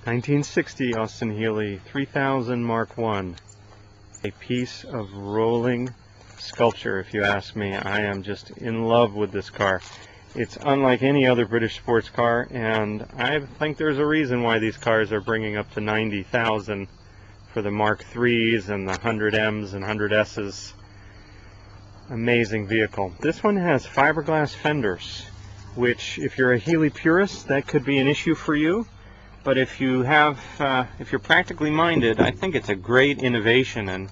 1960 Austin Healey 3000 Mark I. A piece of rolling sculpture, if you ask me. I am just in love with this car. It's unlike any other British sports car, and I think there's a reason why these cars are bringing up to 90,000 for the Mark IIIs and the 100Ms and 100Ss. Amazing vehicle. This one has fiberglass fenders, which, if you're a Healey purist, that could be an issue for you. But if you're practically minded, I think it's a great innovation, and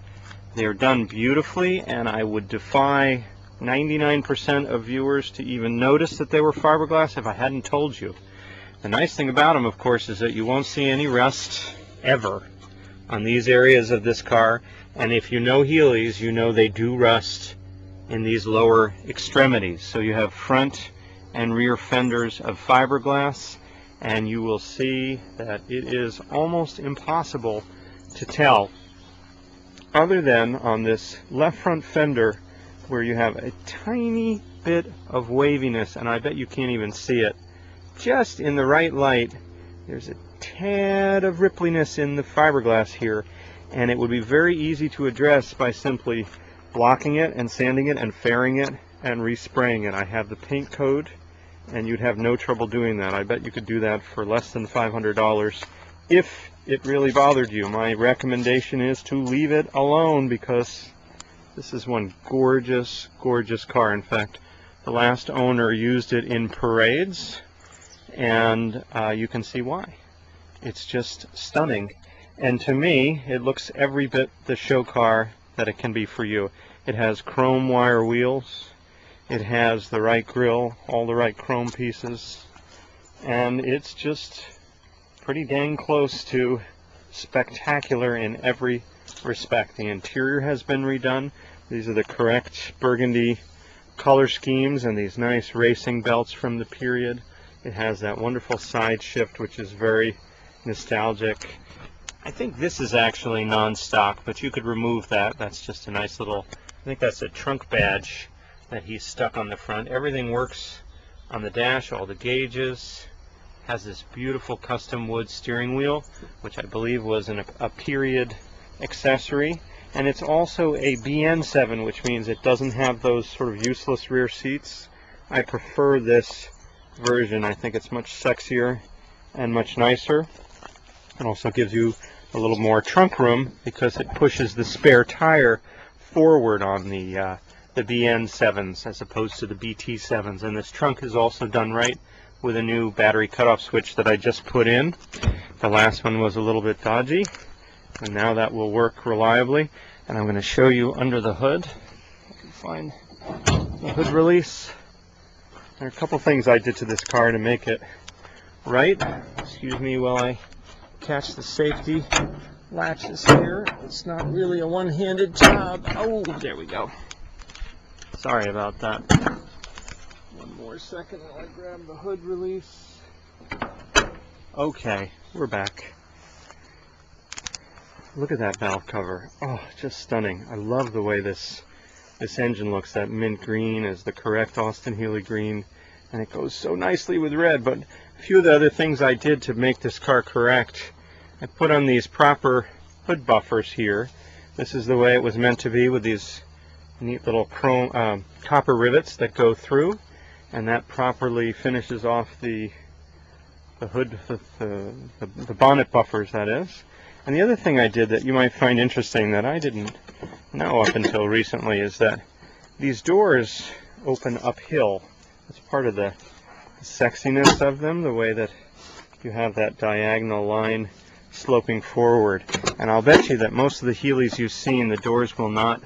they're done beautifully, and I would defy 99% of viewers to even notice that they were fiberglass if I hadn't told you. The nice thing about them, of course, is that you won't see any rust ever on these areas of this car, and if you know Healeys, you know they do rust in these lower extremities. So you have front and rear fenders of fiberglass, and you will see that it is almost impossible to tell, other than on this left front fender where you have a tiny bit of waviness, and I bet you can't even see it. Just in the right light, there's a tad of rippliness in the fiberglass here, and it would be very easy to address by simply blocking it and sanding it and fairing it and respraying it. I have the paint code, and you'd have no trouble doing that. I bet you could do that for less than $500 if it really bothered you. My recommendation is to leave it alone, because this is one gorgeous, gorgeous car. In fact, the last owner used it in parades, and you can see why. It's just stunning. And to me, it looks every bit the show car that it can be for you. It has chrome wire wheels. It has the right grille, all the right chrome pieces, and it's just pretty dang close to spectacular in every respect. The interior has been redone. These are the correct burgundy color schemes and these nice racing belts from the period. It has that wonderful side shift, which is very nostalgic. I think this is actually non-stock, but you could remove that. That's just a nice little, I think that's a trunk badge that he's stuck on the front. Everything works on the dash, all the gauges. Has this beautiful custom wood steering wheel, which I believe was a period accessory. And it's also a BN7, which means it doesn't have those sort of useless rear seats. I prefer this version. I think it's much sexier and much nicer. It also gives you a little more trunk room because it pushes the spare tire forward on the BN7s as opposed to the BT7s. And this trunk is also done right with a new battery cutoff switch that I just put in. The last one was a little bit dodgy, and now that will work reliably. And I'm going to show you under the hood. I can find the hood release. There are a couple things I did to this car to make it right. Excuse me while I catch the safety latches here. It's not really a one-handed job. Oh, there we go. Sorry about that. One more second while I grab the hood release. Okay, we're back. Look at that valve cover. Oh, just stunning. I love the way this engine looks. That mint green is the correct Austin Healey green, and it goes so nicely with red. But a few of the other things I did to make this car correct, I put on these proper hood buffers here. This is the way it was meant to be, with these neat little chrome copper rivets that go through, and that properly finishes off the hood, the bonnet buffers, that is. And the other thing I did that you might find interesting that I didn't know up until recently is that these doors open uphill. It's part of the sexiness of them, the way that you have that diagonal line sloping forward. And I'll bet you that most of the Healeys you've seen, the doors will not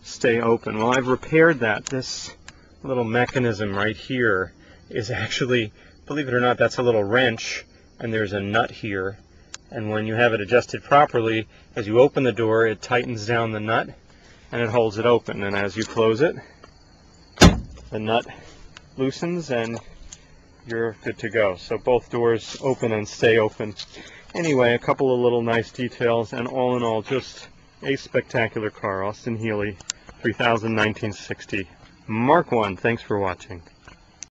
stay open. Well, I've repaired that. This little mechanism right here is actually, believe it or not, that's a little wrench, and there's a nut here. And when you have it adjusted properly, as you open the door, it tightens down the nut and it holds it open. And as you close it, the nut loosens and you're good to go. So both doors open and stay open. Anyway, a couple of little nice details, and all in all, just a spectacular car. Austin Healey 3000 1960 Mark I. Thanks for watching.